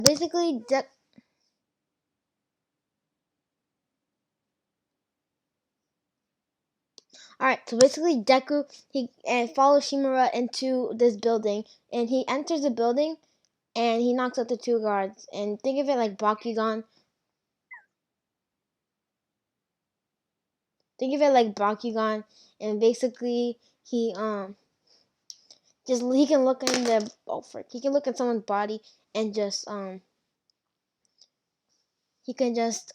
Basically, Alright, so basically Deku he follows Shimura into this building, and he enters the building and he knocks out the two guards. And think of it like Bakugan. Think of it like Bakugan, and basically he can look in the he can look at someone's body and just he can just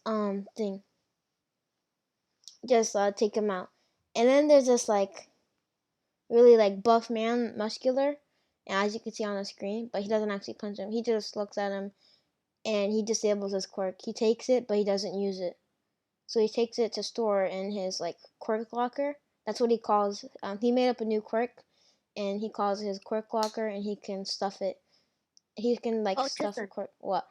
take him out. And then there's this like really like buff man, muscular, and as you can see on the screen, but he doesn't actually punch him. He just looks at him and he disables his quirk. He takes it, but he doesn't use it. So he takes it to store in his like quirk locker. That's what he calls. He made up a new quirk, and he calls it his quirk locker, and he can stuff it. He can like stuff a quirk. What?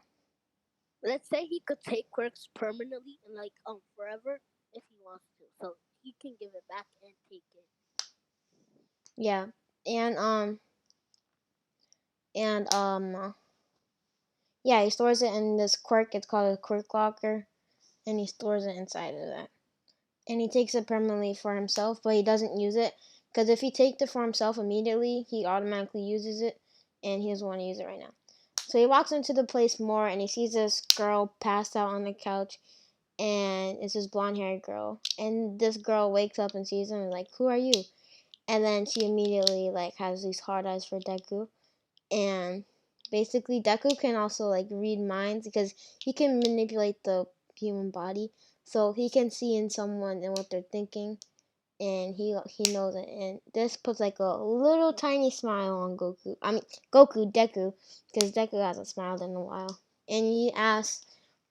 Let's say he could take quirks permanently and like forever if he wants to. So he can give it back and take it. Yeah, and yeah, he stores it in this quirk. It's called a quirk locker, and he stores it inside of that. And he takes it permanently for himself, but he doesn't use it because if he takes it for himself immediately, he automatically uses it, and he doesn't want to use it right now. So he walks into the place more, and he sees this girl passed out on the couch, and it's this blonde-haired girl. And this girl wakes up and sees him and like, "Who are you?" And then she immediately like has these hard eyes for Deku, and basically Deku can also like read minds because he can manipulate the human body, so he can see in someone and what they're thinking, and he knows it. And this puts like a little tiny smile on Goku. I mean Deku, because Deku hasn't smiled in a while. And he asks,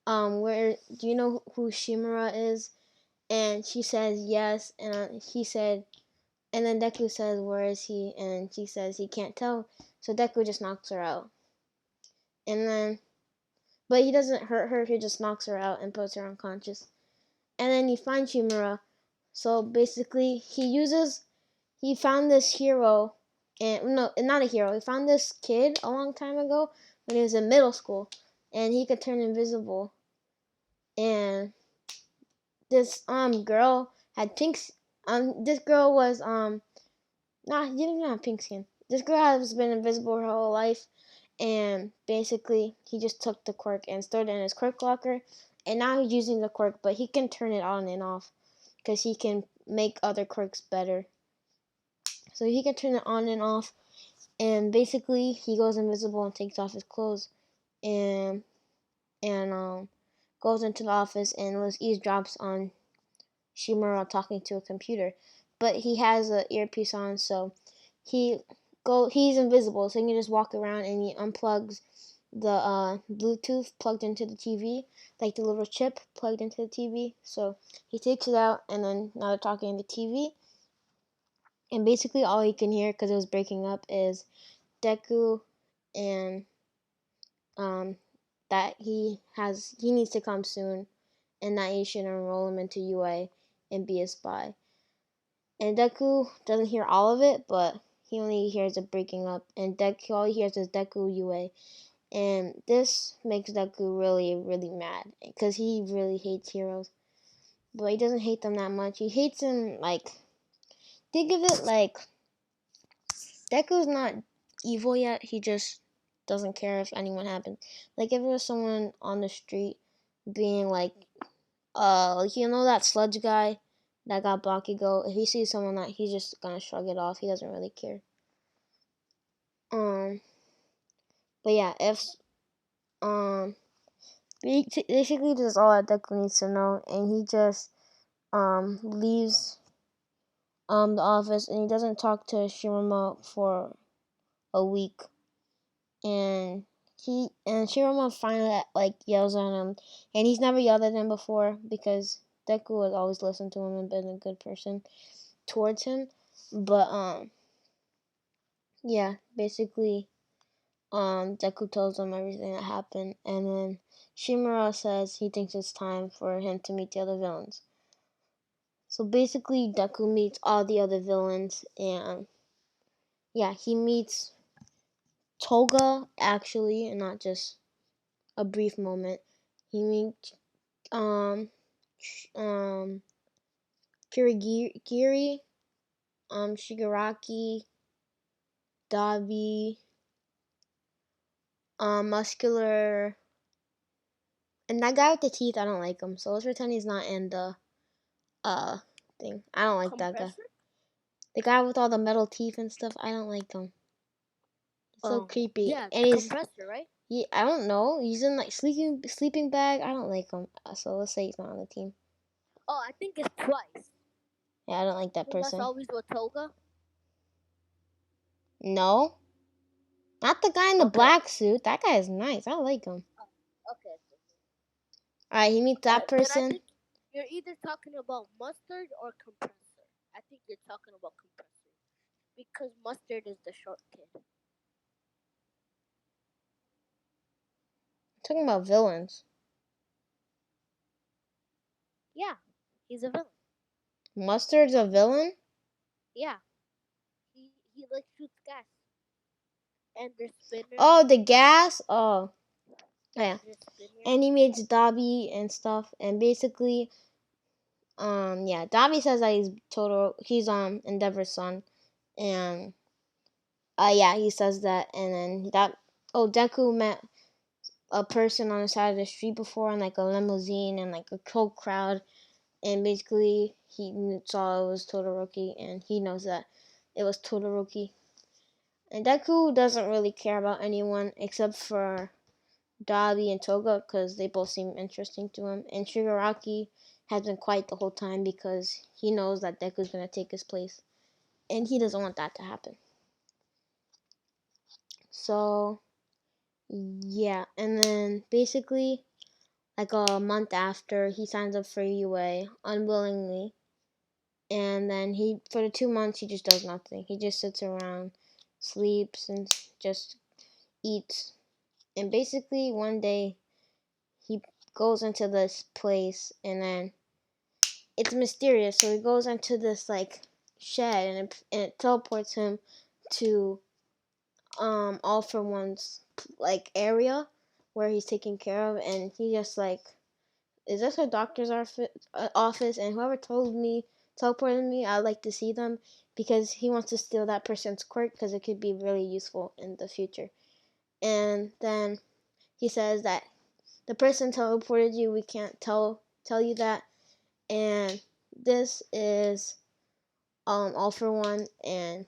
where do you know who Shimura is? And she says yes, and he said, and then Deku says, where is he? And she says he can't tell. So Deku just knocks her out. And then, but he doesn't hurt her, he just knocks her out and puts her unconscious. And then he finds Shimura. So basically, he found this hero, and no, not a hero, he found this kid a long time ago when he was in middle school, and he could turn invisible. And this girl had this girl was nah, he didn't even have pink skin. This girl has been invisible her whole life, and basically he just took the quirk and stored it in his quirk locker, and now he's using the quirk, but he can turn it on and off because he can make other quirks better. So he can turn it on and off, and basically he goes invisible and takes off his clothes, and goes into the office and eavesdrops on Shimura talking to a computer, but he has an earpiece on, so he's invisible, so he can just walk around, and he unplugs the Bluetooth plugged into the TV, like the little chip plugged into the TV. So he takes it out, and then now they're talking in the TV, and basically all he can hear because it was breaking up is Deku and that he needs to come soon, and that he should enroll him into UA and be a spy. And Deku doesn't hear all of it, but he only hears it breaking up, and all he hears is Deku UA. And this makes Deku really, really mad, because he really hates heroes. But he doesn't hate them that much. He hates them, like, think of it like, Deku's not evil yet, he just doesn't care if anyone happens. Like, if there was someone on the street being like, you know that sludge guy that got Bakugo? If he sees someone that, he's just gonna shrug it off. He doesn't really care. But yeah, if basically this is all that Deku needs to know, and he just leaves the office, and he doesn't talk to Shirama for a week, and Shirama finally like yells at him, and he's never yelled at him before because Deku has always listened to him and been a good person towards him. But yeah, basically Deku tells him everything that happened, and then Shimura says he thinks it's time for him to meet the other villains. So basically Deku meets all the other villains, and yeah, he meets Toga actually, and not just a brief moment. He meets um Kirigiri, Shigaraki, Dabi, Muscular, and that guy with the teeth. I don't like him. So let's pretend he's not in the uh thing. I don't like that guy. Compressor? The guy with all the metal teeth and stuff. I don't like him. He's so creepy, Yeah, and the compressor, right? I don't know. He's in like sleeping bag. I don't like him. So let's say he's not on the team. Oh, I think it's twice. Yeah, I don't like that And that's person. always with Toga. No, not the guy in the Okay. black suit. That guy is nice. I like him. Okay. All right, he meets that Then I person. think you're either talking about mustard or compressor. I think you're talking about compressor because mustard is the short kid. Talking about villains. Yeah, he's a villain. Mustard's a villain. Yeah, he like shoots gas and their spinner. Oh, the gas. Oh, yeah. Their spinner. And he meets Dobby and stuff. And basically, yeah, Dobby says that he's Endeavor's son, and yeah, he says that. And then Deku met a person on the side of the street before in like a limousine and like a whole crowd, and basically he saw it was Todoroki, and he knows that it was Todoroki. And Deku doesn't really care about anyone except for Dabi and Toga because they both seem interesting to him. And Shigaraki has been quiet the whole time because he knows that Deku's gonna take his place, and he doesn't want that to happen. So yeah, and then basically like a month after, he signs up for UA unwillingly, and then he for the 2 months he just does nothing. He just sits around, sleeps, and just eats. And basically one day he goes into this place, and then it's mysterious. So he goes into this like shed, and it teleports him to All for One's like area where he's taken care of, and he just like, is this a doctor's office? And whoever teleported me, I'd like to see them because he wants to steal that person's quirk because it could be really useful in the future. And then he says that the person teleported you. We can't tell you that. And this is All for One, and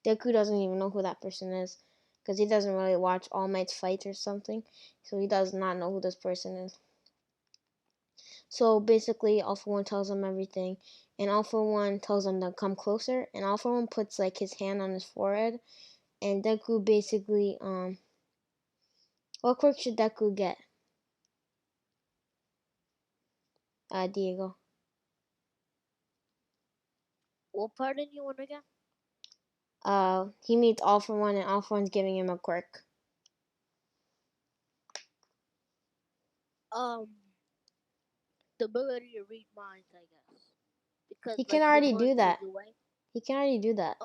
Deku doesn't even know who that person is because he doesn't really watch All Might's fights or something, so he does not know who this person is. So basically, All for One tells him everything, and All for One tells him to come closer, and All for One puts like his hand on his forehead, and Deku basically what quirk should Deku get? Diego. What part did you want again? He meets All for One, and All for One's giving him a quirk. The ability to read minds, I guess, because He can like you're already going do through that. UA. He can already do that.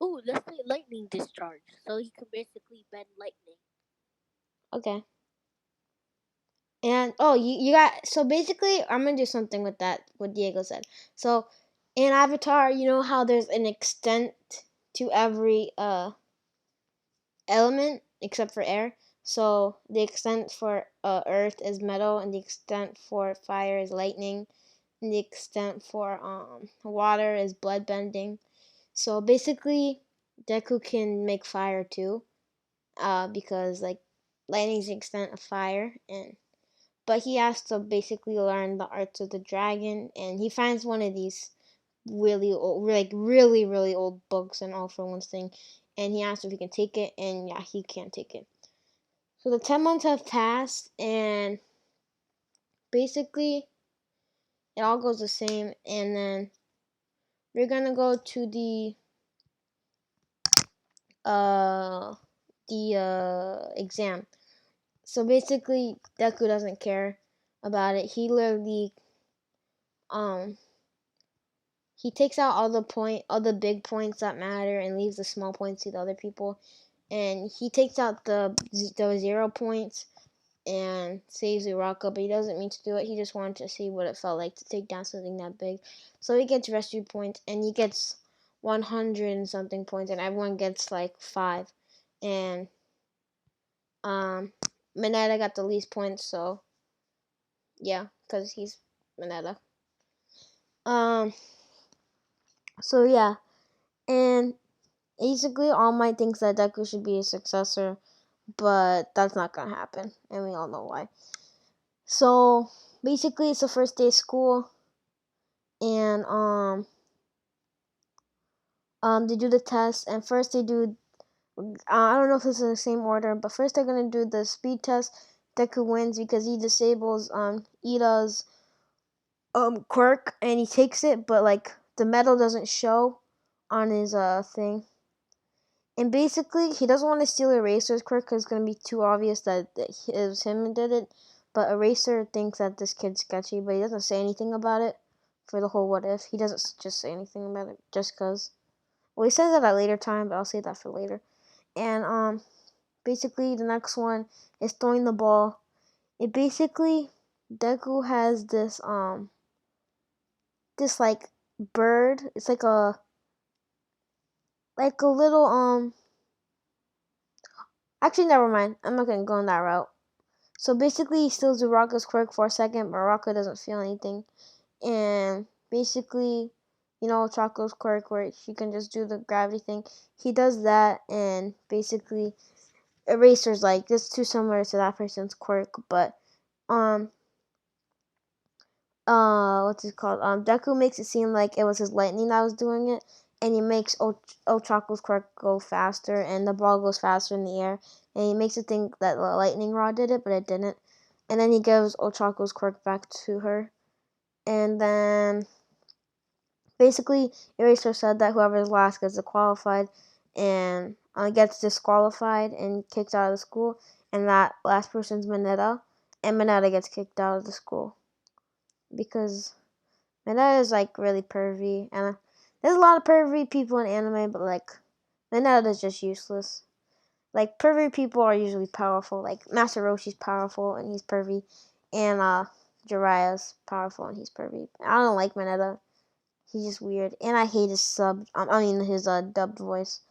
Oh, let's say lightning discharge, so he can basically bend lightning. Okay. And you got, so basically I'm gonna do something with that what Diego said. So in Avatar, you know how there's an extent to every element except for air. So the extent for earth is metal, and the extent for fire is lightning, and the extent for water is blood bending. So basically Deku can make fire too, because like lightning's the extent of fire, and but he has to basically learn the arts of the dragon, and he finds one of these really old, like really old books and All for One's thing, and he asks if he can take it, and yeah, he can't take it. So the 10 months have passed, and basically it all goes the same, and then we're gonna go to uh exam. So basically Deku doesn't care about it. He literally um he takes out all the big points that matter and leaves the small points to the other people. and he takes out the 0 points and saves Uraka, but he doesn't mean to do it. He just wanted to see what it felt like to take down something that big. So he gets rescue points, and he gets 100 and something points, and everyone gets like 5. And Mineta got the least points, so yeah, because he's Mineta. Um, so yeah, and basically All Might thinks that Deku should be his successor, but that's not gonna happen, and we all know why. So basically, it's the first day of school, and they do the test, and first they do. I don't know if this is in the same order, but first they're gonna do the speed test. Deku wins because he disables Ida's quirk, and he takes it, but like the medal doesn't show on his thing. And basically, he doesn't want to steal Eraser's quirk because it's gonna be too obvious that it was him who did it. But Eraser thinks that this kid's sketchy, but he doesn't say anything about it for the whole what if. He doesn't just say anything about it just cause. Well, he says that at a later time, but I'll say that for later. And basically the next one is throwing the ball. It basically Deku has this like bird. It's like a little actually never mind. I'm not gonna go on that route. So basically he steals Uraka's quirk for a second, but Uraka doesn't feel anything. And basically, Chaco's quirk where she can just do the gravity thing. He does that, and basically Eraser's like, this is too similar to that person's quirk, but um what's it called? Deku makes it seem like it was his lightning that was doing it, and he makes Ochako's quirk go faster, and the ball goes faster in the air, and he makes it think that the lightning rod did it, but it didn't. And then he gives Ochako's quirk back to her, and then basically Eraser said that whoever's last gets disqualified, and gets disqualified and kicked out of the school, and that last person's Mineta, and Mineta gets kicked out of the school because Mineta is like really pervy, and there's a lot of pervy people in anime, but like Mineta is just useless. Like pervy people are usually powerful. Like Master Roshi's powerful and he's pervy, and Jiraiya's powerful and he's pervy. I don't like Mineta. He's just weird, and I hate his sub. I mean his dubbed voice.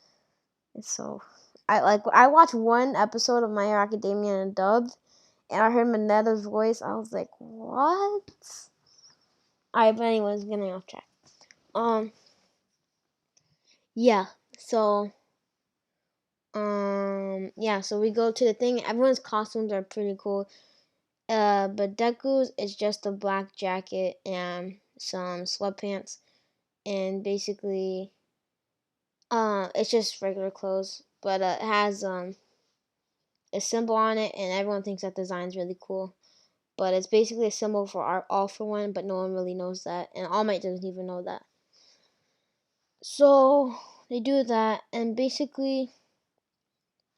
It's so. I watched one episode of My Hero Academia and dubbed, and I heard Mineta's voice. I was like, what? Alright, but anyways, getting off track. Yeah. So so we go to the thing. Everyone's costumes are pretty cool. But Deku's is just a black jacket and some sweatpants, and basically it's just regular clothes, but it has a symbol on it, and everyone thinks that design's really cool. But it's basically a symbol for our All for One, but no one really knows that, and All Might doesn't even know that. So they do that, and basically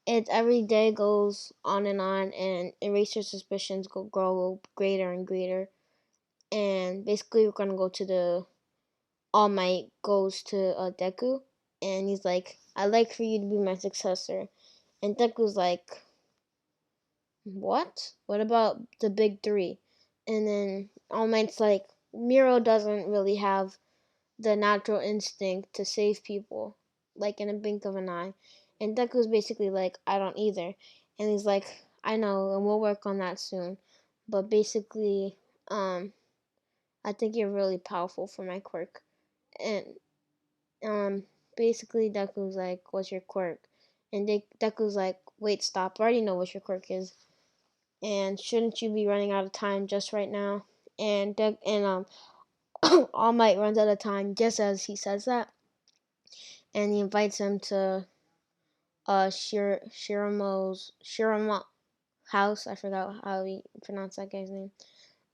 it every day goes on, and Eraser suspicions grow greater and greater. And basically, we're gonna go to the All Might goes to Deku, and he's like, "I'd like for you to be my successor." And Deku's like, "What? What about the big three?" And then All Might's like, "Miro doesn't really have the natural instinct to save people, like in a blink of an eye." And Deku's basically like, "I don't either." And he's like, "I know, and we'll work on that soon. But basically, I think you're really powerful for my quirk." And basically Deku's like, "What's your quirk?" And Deku's like, "Wait, stop! I already know what your quirk is. And shouldn't you be running out of time just right now?" And All Might runs out of time just as he says that, and he invites him to Shiramo house. I forgot how he pronounced that guy's name.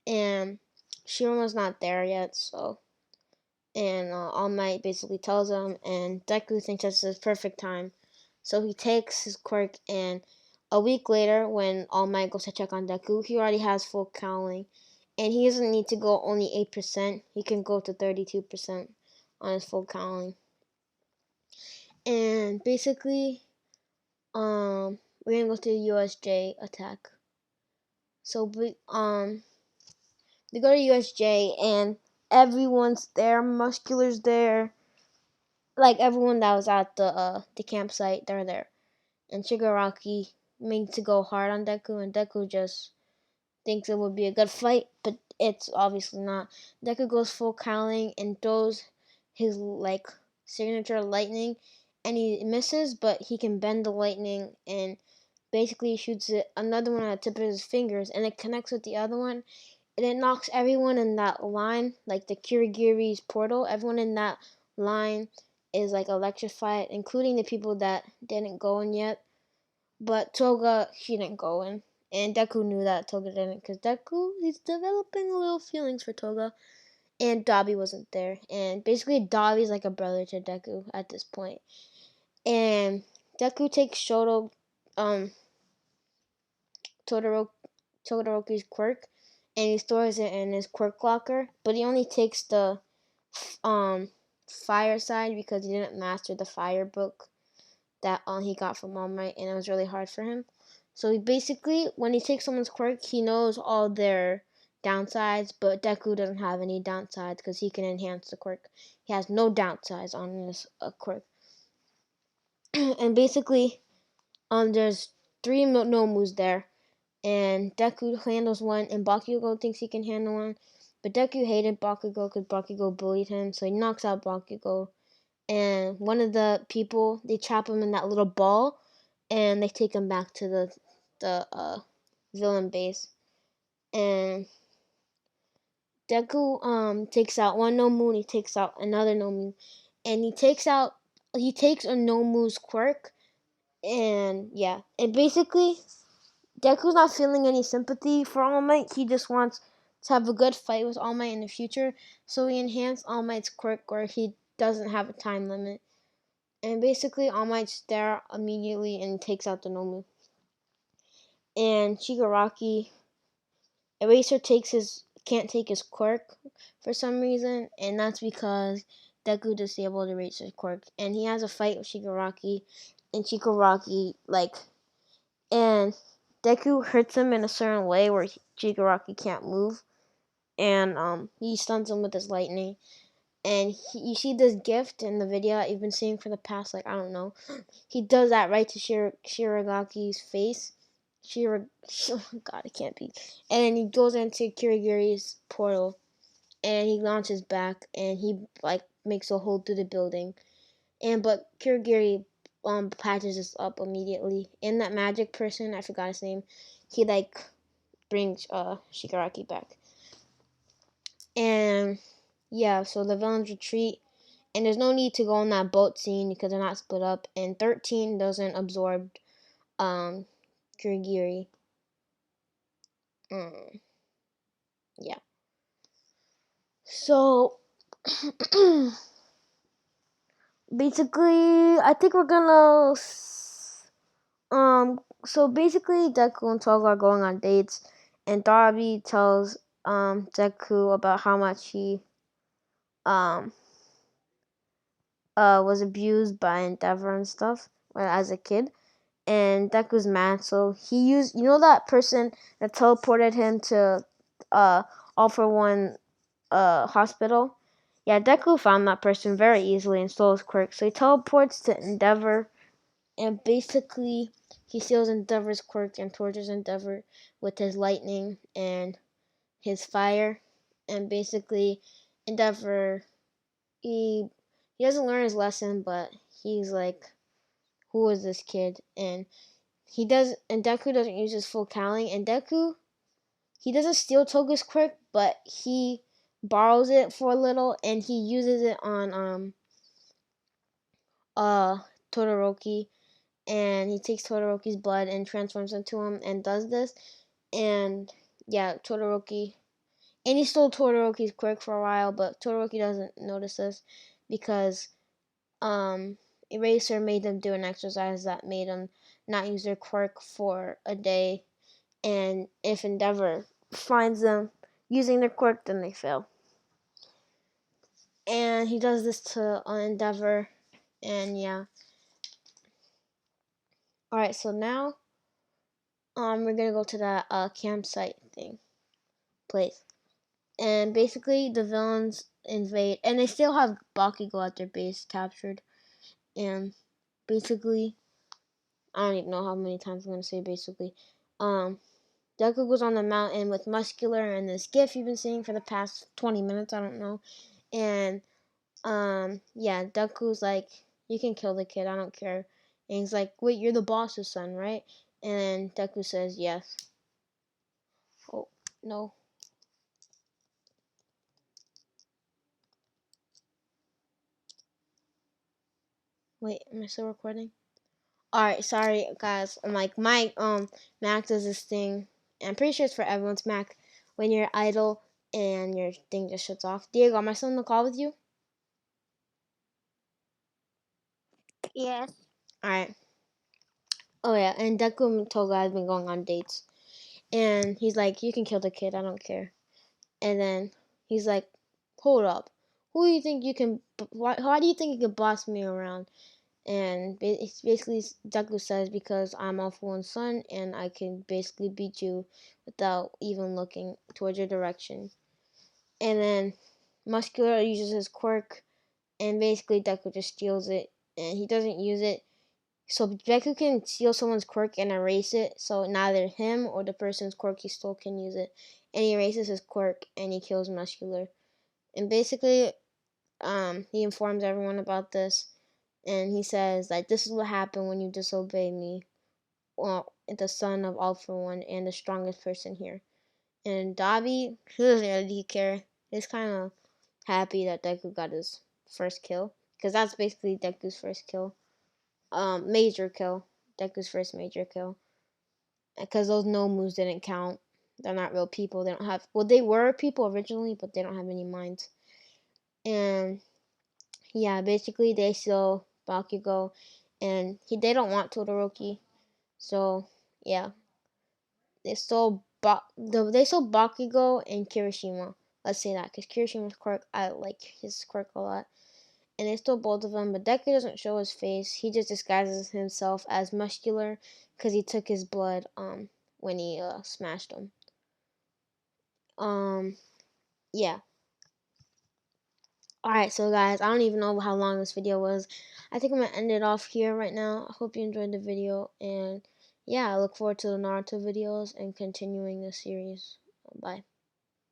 And Shiramo's not there yet, so and All Might basically tells him, and Deku thinks that's his perfect time. So he takes his quirk, and a week later, when All Might goes to check on Deku, he already has full cowling, and he doesn't need to go only 8%. He can go to 32% on his full cowling. And basically, we're gonna go to the USJ attack. So they go to USJ and everyone's there. Muscular's there. Like everyone that was at the campsite, they're there. And Shigaraki means to go hard on Deku, and Deku just thinks it would be a good fight, but it's obviously not. Deku goes full Cowling and throws his like signature lightning, and he misses, but he can bend the lightning and basically shoots it another one at the tip of his fingers, and it connects with the other one, and it knocks everyone in that line, like the Kirigiri's portal. Everyone in that line is like electrified, including the people that didn't go in yet. But Toga, he didn't go in. And Deku knew that Toga didn't, because Deku, he's developing a little feelings for Toga. And Dabi wasn't there. And basically, Dabi's like a brother to Deku at this point. And Deku takes um, Todoroki's quirk, and he stores it in his quirk locker. But he only takes the fire side because he didn't master the fire book that he got from All Might, and it was really hard for him. So he basically, when he takes someone's quirk, he knows all their downsides, but Deku doesn't have any downsides because he can enhance the quirk. He has no downsides on this quirk. And basically, there's three Nomus there, and Deku handles one, and Bakugo thinks he can handle one, but Deku hated Bakugo because Bakugo bullied him, so he knocks out Bakugo. And one of the people, they trap him in that little ball, and they take him back to the villain base. And Deku takes out one Nomu, and he takes out another Nomu, and he takes a Nomu's quirk, and yeah, and basically Deku's not feeling any sympathy for All Might. He just wants to have a good fight with All Might in the future, so he enhanced All Might's quirk where he doesn't have a time limit. And basically, All Might's there immediately and takes out the Nomu. And Shigaraki, Eraser can't take his quirk for some reason, and that's because Deku disabled Eraser's quirk. And he has a fight with Shigaraki, and Shigaraki and Deku hurts him in a certain way where Shigaraki can't move, and he stuns him with his lightning. And you see this gift in the video that you've been seeing for the past, like, I don't know. He does that right to Shiragaki's face. God, it can't be. And then he goes into Kirigiri's portal, and he launches back, and he, like, makes a hole through the building. But Kirigiri, patches this up immediately. And that magic person, I forgot his name, he, like, brings, Shigaraki back. And, yeah, so the villains retreat. And there's no need to go on that boat scene because they're not split up. And 13 doesn't absorb Kirigiri. Yeah. So basically, I think we're gonna So basically, Deku and Toga are going on dates, and Dabi tells Deku about how much he um was abused by Endeavor and stuff as a kid. And Deku's mad, so he used, that person that teleported him to All for One hospital. Yeah, Deku found that person very easily and stole his quirk, so he teleports to Endeavor, and basically he steals Endeavor's quirk and tortures Endeavor with his lightning and his fire, and basically Endeavor, he doesn't learn his lesson, but he's like, who is this kid? And Deku doesn't use his full Cowling, and Deku, he doesn't steal Toga's quirk, but he borrows it for a little, and he uses it on Todoroki, and he takes Todoroki's blood and transforms into him and does this. And yeah, Todoroki, and he stole Todoroki's quirk for a while, but Todoroki doesn't notice this because Eraser made them do an exercise that made them not use their quirk for a day, and if Endeavor finds them using their quirk, then they fail. And he does this to Endeavor, and yeah. Alright, so now we're gonna go to that campsite thing place. And basically the villains invade and they still have Bakugo at their base captured. And basically I don't even know how many times I'm gonna say basically. Deku goes on the mountain with Muscular and this GIF you've been seeing for the past 20 minutes, I don't know. And yeah, Deku's like, you can kill the kid, I don't care. And he's like, wait, you're the boss's son, right? And Deku says yes. Oh no. Wait, am I still recording? Alright, sorry guys. I'm like my Mac does this thing. And I'm pretty sure it's for everyone's Mac when you're idle and your thing just shuts off. Diego, am I still on the call with you? Yes. Alright. Oh yeah, and Deku and Toga has been going on dates. And he's like, you can kill the kid, I don't care. And then he's like, hold up. Who do you think you can, why do you think you can boss me around? And it's basically Deku says, because I'm Alpha One's son and I can basically beat you without even looking towards your direction. And then Muscular uses his quirk and basically Deku just steals it and he doesn't use it. So Deku can steal someone's quirk and erase it, so neither him or the person's quirk he stole can use it. And he erases his quirk and he kills Muscular. And basically, he informs everyone about this and he says like, this is what happened when you disobey me, well, the son of Alpha One and the strongest person here. And Dabi, he doesn't really care. He's kind of happy that Deku got his first kill, because that's basically Deku's first kill, major kill, Deku's first major kill, because those no moves didn't count. They're not real people. They don't have, well, they were people originally, but they don't have any minds. And yeah, basically they still Bakugo, and they don't want Todoroki. So yeah, they stole Bakugo and Kirishima. Let's say that, because Kirishima's quirk, I like his quirk a lot. And they stole both of them, but Deku doesn't show his face. He just disguises himself as Muscular because he took his blood when he smashed him. Um yeah. Alright, so guys, I don't even know how long this video was. I think I'm gonna end it off here right now. I hope you enjoyed the video, and yeah, I look forward to the Naruto videos and continuing this series. Bye.